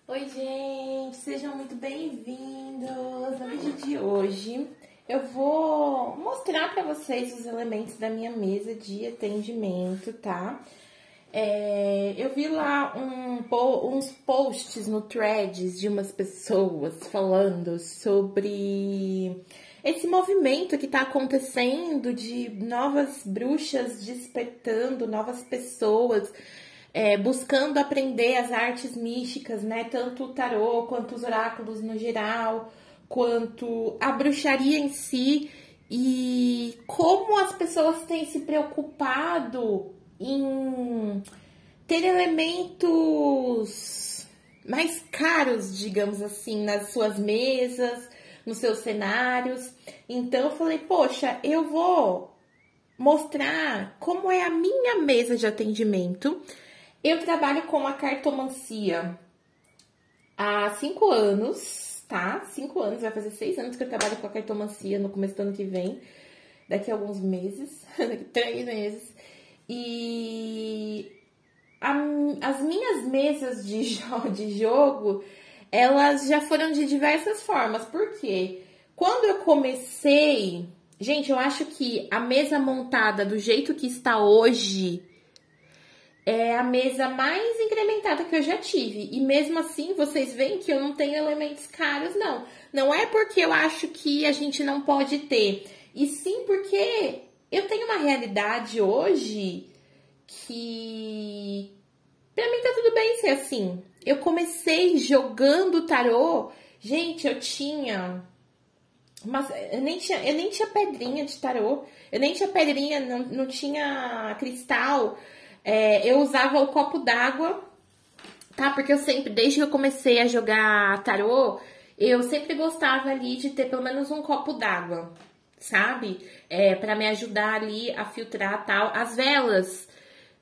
Oi, gente, sejam muito bem-vindos. No vídeo de hoje eu vou mostrar para vocês os elementos da minha mesa de atendimento, tá? Eu vi lá uns posts no Threads de umas pessoas falando sobre esse movimento que tá acontecendo de novas bruxas despertando, novas pessoas buscando aprender as artes místicas, né? Tanto o tarô, quanto os oráculos no geral, quanto a bruxaria em si. E como as pessoas têm se preocupado em ter elementos mais caros, digamos assim, nas suas mesas, nos seus cenários. Então eu falei, poxa, eu vou mostrar como é a minha mesa de atendimento. Eu trabalho com a cartomancia há 5 anos, tá? 5 anos, vai fazer 6 anos que eu trabalho com a cartomancia no começo do ano que vem. Daqui a alguns meses, daqui a 3 meses. E as minhas mesas de jogo, elas já foram de diversas formas. Por quê? Quando eu comecei... Gente, eu acho que a mesa montada do jeito que está hoje é a mesa mais incrementada que eu já tive. E mesmo assim, vocês veem que eu não tenho elementos caros, não. Não é porque eu acho que a gente não pode ter. E sim porque eu tenho uma realidade hoje que... Pra mim tá tudo bem ser assim. Eu comecei jogando tarô. Gente, eu tinha... Mas eu nem tinha pedrinha de tarô. Eu nem tinha pedrinha, não tinha cristal. Eu usava o copo d'água, tá? Porque eu sempre, desde que eu comecei a jogar tarô, eu sempre gostava ali de ter pelo menos um copo d'água, sabe? Pra me ajudar ali a filtrar tal. As velas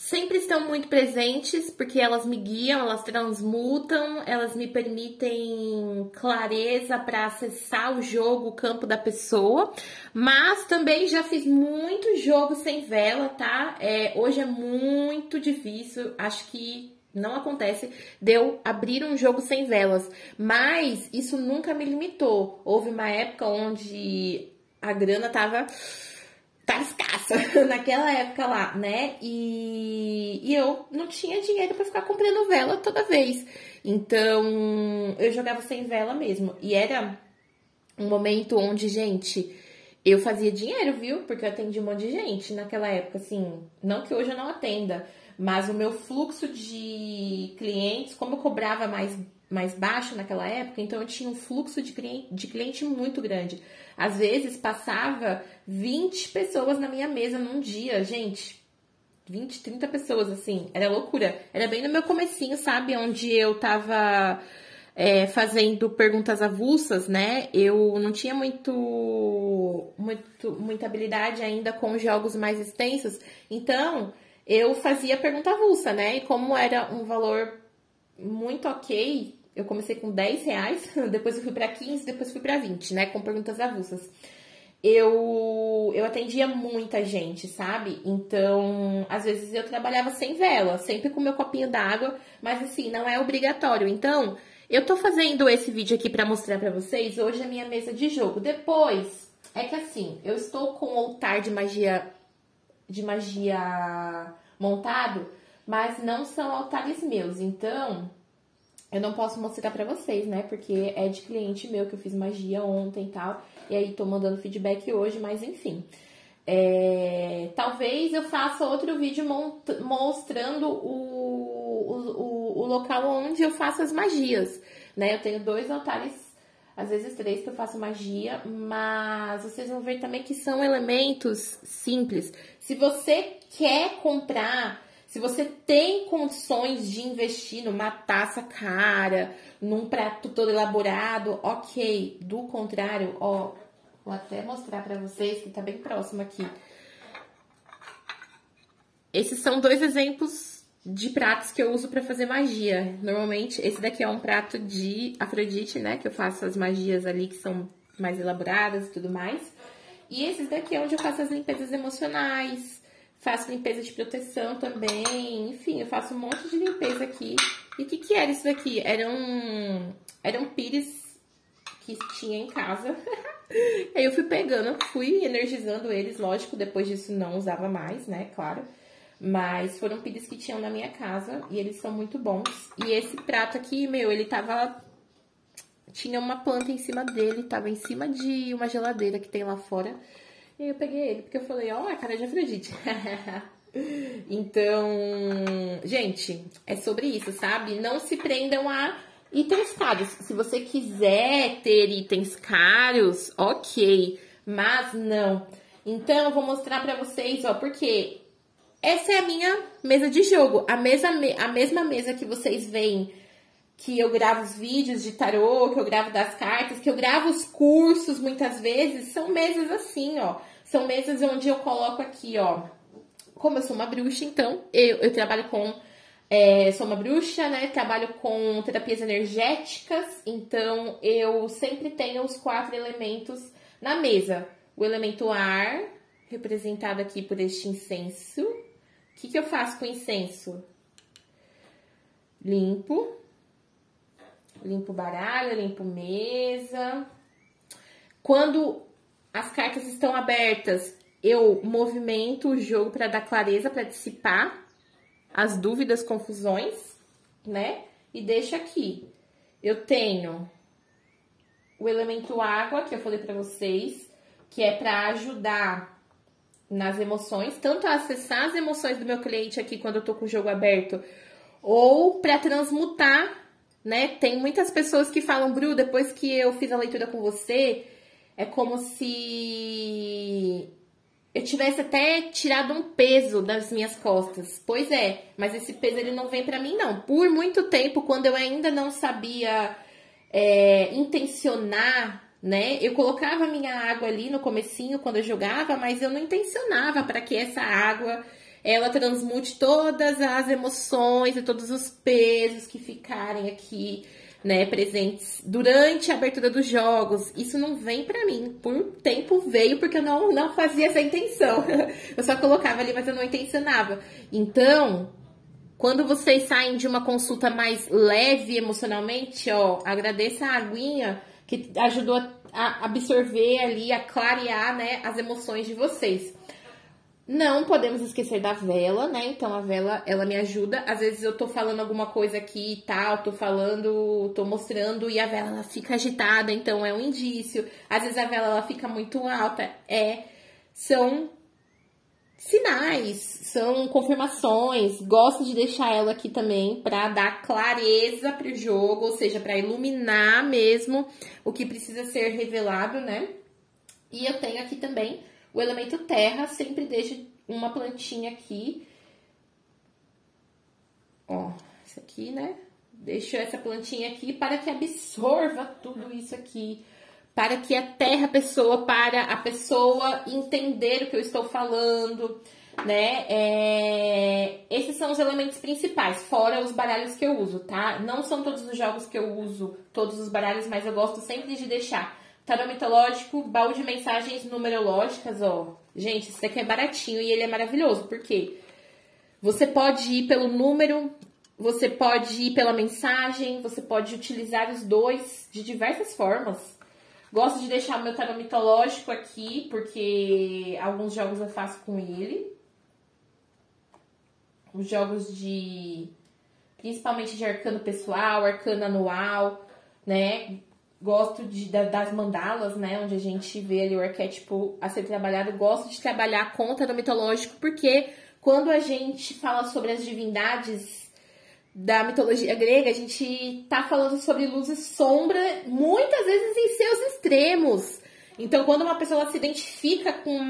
sempre estão muito presentes, porque elas me guiam, elas transmutam, elas me permitem clareza para acessar o jogo, o campo da pessoa. Mas também já fiz muito jogo sem vela, tá? Hoje é muito difícil, acho que não acontece de eu abrir um jogo sem velas. Mas isso nunca me limitou. Houve uma época onde a grana tava escassa naquela época lá, né? E eu não tinha dinheiro pra ficar comprando vela toda vez. Então, eu jogava sem vela mesmo. E era um momento onde, gente, eu fazia dinheiro, viu? Porque eu atendi um monte de gente naquela época, assim. Não que hoje eu não atenda, mas o meu fluxo de clientes, como eu cobrava mais baixo naquela época, então eu tinha um fluxo de cliente muito grande. Às vezes passava 20 pessoas na minha mesa num dia, gente. 20, 30 pessoas, assim. Era loucura. Era bem no meu comecinho, sabe? Onde eu tava fazendo perguntas avulsas, né? Eu não tinha muita habilidade ainda com jogos mais extensos. Então, eu fazia pergunta avulsa, né? E como era um valor muito ok, eu comecei com R$10, depois eu fui pra 15, depois fui pra 20, né? Com perguntas avulsas. Eu atendia muita gente, sabe? Então, às vezes eu trabalhava sem vela, sempre com meu copinho d'água, mas assim, não é obrigatório. Então, eu tô fazendo esse vídeo aqui pra mostrar pra vocês hoje a minha mesa de jogo. Depois, é que assim, eu estou com o altar de magia montado, mas não são altares meus, então eu não posso mostrar pra vocês, né? Porque é de cliente meu que eu fiz magia ontem e tal. E aí tô mandando feedback hoje, mas enfim. Talvez eu faça outro vídeo mostrando o local onde eu faço as magias, né? Eu tenho 2 altares, às vezes 3 que eu faço magia, mas vocês vão ver também que são elementos simples. Se você quer comprar... Se você tem condições de investir numa taça cara, num prato todo elaborado, ok. Do contrário, ó, vou até mostrar pra vocês que tá bem próximo aqui. Esses são 2 exemplos de pratos que eu uso pra fazer magia. Normalmente, esse daqui é um prato de Afrodite, né? Que eu faço as magias ali que são mais elaboradas e tudo mais. E esses daqui é onde eu faço as limpezas emocionais. Faço limpeza de proteção também, enfim, eu faço um monte de limpeza aqui E o que que era isso daqui? Era um pires que tinha em casa. Aí eu fui pegando, fui energizando eles, lógico, depois disso não usava mais, né, claro. Mas foram pires que tinham na minha casa e eles são muito bons. E esse prato aqui, meu, ele tava... Tinha uma planta em cima dele, tava em cima de uma geladeira que tem lá fora. E aí eu peguei ele, porque eu falei, ó, cara de Afrodite. Então, gente, é sobre isso, sabe? Não se prendam a itens caros. Se você quiser ter itens caros, ok, mas não. Então, eu vou mostrar pra vocês, ó, porque essa é a minha mesa de jogo. A mesma mesa que vocês veem, que eu gravo os vídeos de tarô, que eu gravo das cartas, que eu gravo os cursos muitas vezes, são mesas assim, ó. São mesas onde eu coloco aqui, ó. Como eu sou uma bruxa, então, eu trabalho com... sou uma bruxa, né? Trabalho com terapias energéticas, então eu sempre tenho os 4 elementos na mesa. O elemento ar, representado aqui por este incenso. O que eu faço com incenso? Limpo o baralho, limpo mesa. Quando as cartas estão abertas, eu movimento o jogo para dar clareza, para dissipar as dúvidas, confusões, né? E deixo aqui. Eu tenho o elemento água, que eu falei para vocês, que é para ajudar nas emoções, tanto a acessar as emoções do meu cliente aqui quando eu tô com o jogo aberto, ou para transmutar, né? Tem muitas pessoas que falam, Bru, depois que eu fiz a leitura com você, é como se eu tivesse até tirado um peso das minhas costas. Pois é, mas esse peso ele não vem pra mim, não. Por muito tempo, quando eu ainda não sabia intencionar, né? Eu colocava a minha água ali no comecinho, quando eu jogava, mas eu não intencionava para que essa água... ela transmute todas as emoções e todos os pesos que ficarem aqui, né, presentes durante a abertura dos jogos. Isso não vem pra mim. Por tempo veio, porque eu não fazia essa intenção. Eu só colocava ali, mas eu não intencionava. Então, quando vocês saem de uma consulta mais leve emocionalmente, ó, agradeça a aguinha que ajudou a absorver ali, a clarear, né, as emoções de vocês. Não podemos esquecer da vela, né? Então, a vela, ela me ajuda. Às vezes eu tô falando alguma coisa aqui e tal, tô mostrando e a vela, ela fica agitada, então é um indício. Às vezes a vela, ela fica muito alta. São sinais, são confirmações. Gosto de deixar ela aqui também pra dar clareza pro jogo, ou seja, pra iluminar mesmo o que precisa ser revelado, né? E eu tenho aqui também o elemento terra, sempre deixo uma plantinha aqui. Ó, essa aqui, né? Deixo essa plantinha aqui para que absorva tudo isso aqui. Para que a terra para a pessoa entender o que eu estou falando, né? Esses são os elementos principais, fora os baralhos que eu uso, tá? Não são todos os jogos que eu uso, todos os baralhos, mas eu gosto sempre de deixar tarô mitológico, baú de mensagens numerológicas, ó. Gente, esse daqui é baratinho e ele é maravilhoso, porque você pode ir pelo número, você pode ir pela mensagem, você pode utilizar os dois de diversas formas. Gosto de deixar o meu tarô mitológico aqui, porque alguns jogos eu faço com ele. Os jogos principalmente de arcano pessoal, arcano anual, né? Gosto das mandalas, né? Onde a gente vê ali o arquétipo a ser trabalhado. Gosto de trabalhar com o tarô mitológico, porque quando a gente fala sobre as divindades da mitologia grega, a gente tá falando sobre luz e sombra, muitas vezes em seus extremos. Então, quando uma pessoa se identifica com,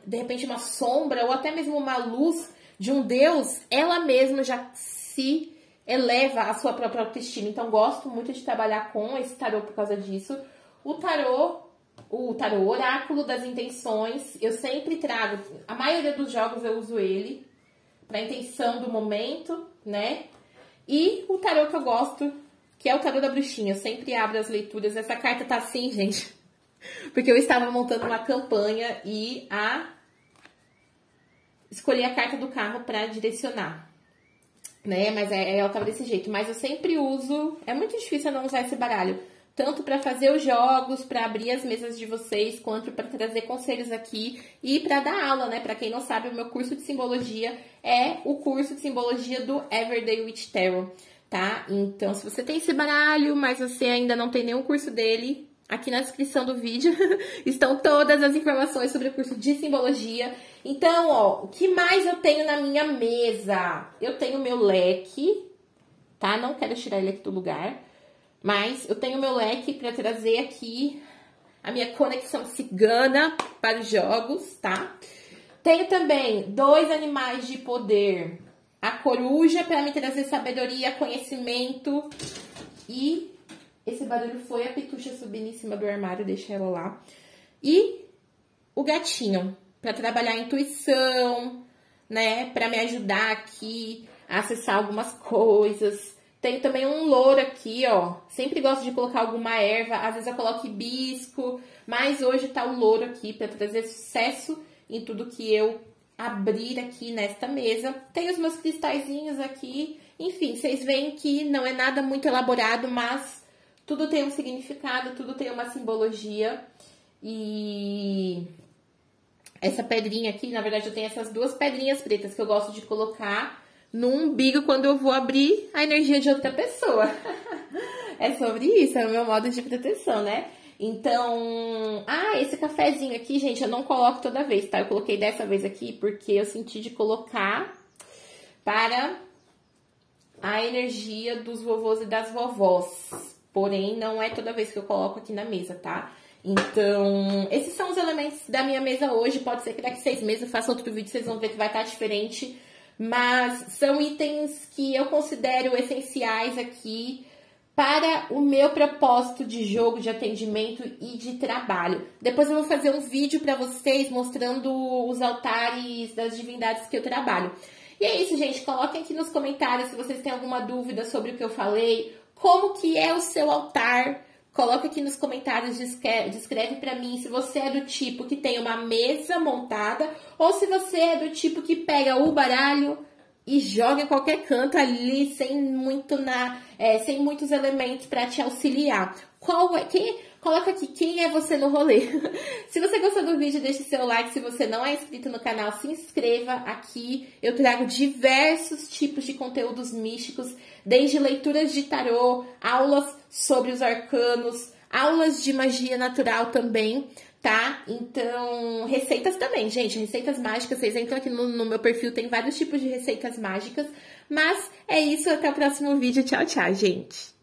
de repente, uma sombra ou até mesmo uma luz de um deus, ela mesma já se eleva a sua própria autoestima. Então, gosto muito de trabalhar com esse tarô por causa disso. O tarô oráculo das intenções, eu sempre trago, a maioria dos jogos eu uso ele para intenção do momento, né? E o tarô que eu gosto, que é o tarô da bruxinha, eu sempre abro as leituras. Essa carta tá assim, gente, porque eu estava montando uma campanha e escolhi a carta do carro para direcionar. né? Mas ela tava desse jeito. Mas eu sempre uso, é muito difícil eu não usar esse baralho. Tanto para fazer os jogos, para abrir as mesas de vocês, quanto para trazer conselhos aqui e para dar aula, né? Para quem não sabe, o meu curso de simbologia é o curso de simbologia do Everyday Witch Tarot, tá? Então, se você tem esse baralho, mas você ainda não tem nenhum curso dele, aqui na descrição do vídeo estão todas as informações sobre o curso de simbologia. Então, ó, o que mais eu tenho na minha mesa? Eu tenho meu leque, tá? Não quero tirar ele aqui do lugar. Mas eu tenho meu leque para trazer aqui a minha conexão cigana para os jogos, tá? Tenho também 2 animais de poder. A coruja para me trazer sabedoria, conhecimento. E esse barulho foi a Pitucha subindo em cima do armário, deixa ela lá. E o gatinho, para trabalhar a intuição, né? Para me ajudar aqui a acessar algumas coisas. Tenho também um louro aqui, ó. Sempre gosto de colocar alguma erva. Às vezes eu coloco hibisco. Mas hoje tá o louro aqui para trazer sucesso em tudo que eu abrir aqui nesta mesa. Tenho os meus cristalzinhos aqui. Enfim, vocês veem que não é nada muito elaborado, mas tudo tem um significado, tudo tem uma simbologia. E essa pedrinha aqui, na verdade, eu tenho essas 2 pedrinhas pretas que eu gosto de colocar no umbigo quando eu vou abrir a energia de outra pessoa. É sobre isso, é o meu modo de proteção, né? Então, esse cafezinho aqui, gente, eu não coloco toda vez, tá? Eu coloquei dessa vez aqui porque eu senti de colocar para a energia dos vovôs e das vovós. Porém, não é toda vez que eu coloco aqui na mesa, tá? Então, esses são os elementos da minha mesa hoje. Pode ser que daqui 6 meses eu faça outro vídeo, vocês vão ver que vai estar diferente. Mas são itens que eu considero essenciais aqui para o meu propósito de jogo, de atendimento e de trabalho. Depois eu vou fazer um vídeo para vocês mostrando os altares das divindades que eu trabalho. E é isso, gente. Coloquem aqui nos comentários se vocês têm alguma dúvida sobre o que eu falei, como que é o seu altar. Coloca aqui nos comentários, descreve pra mim se você é do tipo que tem uma mesa montada ou se você é do tipo que pega o baralho e joga em qualquer canto ali sem muitos elementos pra te auxiliar. Coloca aqui quem é você no rolê. Se você gostou do vídeo, deixe seu like. Se você não é inscrito no canal, se inscreva aqui. Eu trago diversos tipos de conteúdos místicos, desde leituras de tarô, aulas sobre os arcanos, aulas de magia natural também, tá? Então, receitas também, gente, receitas mágicas. Vocês entram aqui no meu perfil, tem vários tipos de receitas mágicas. Mas é isso, até o próximo vídeo. Tchau, tchau, gente!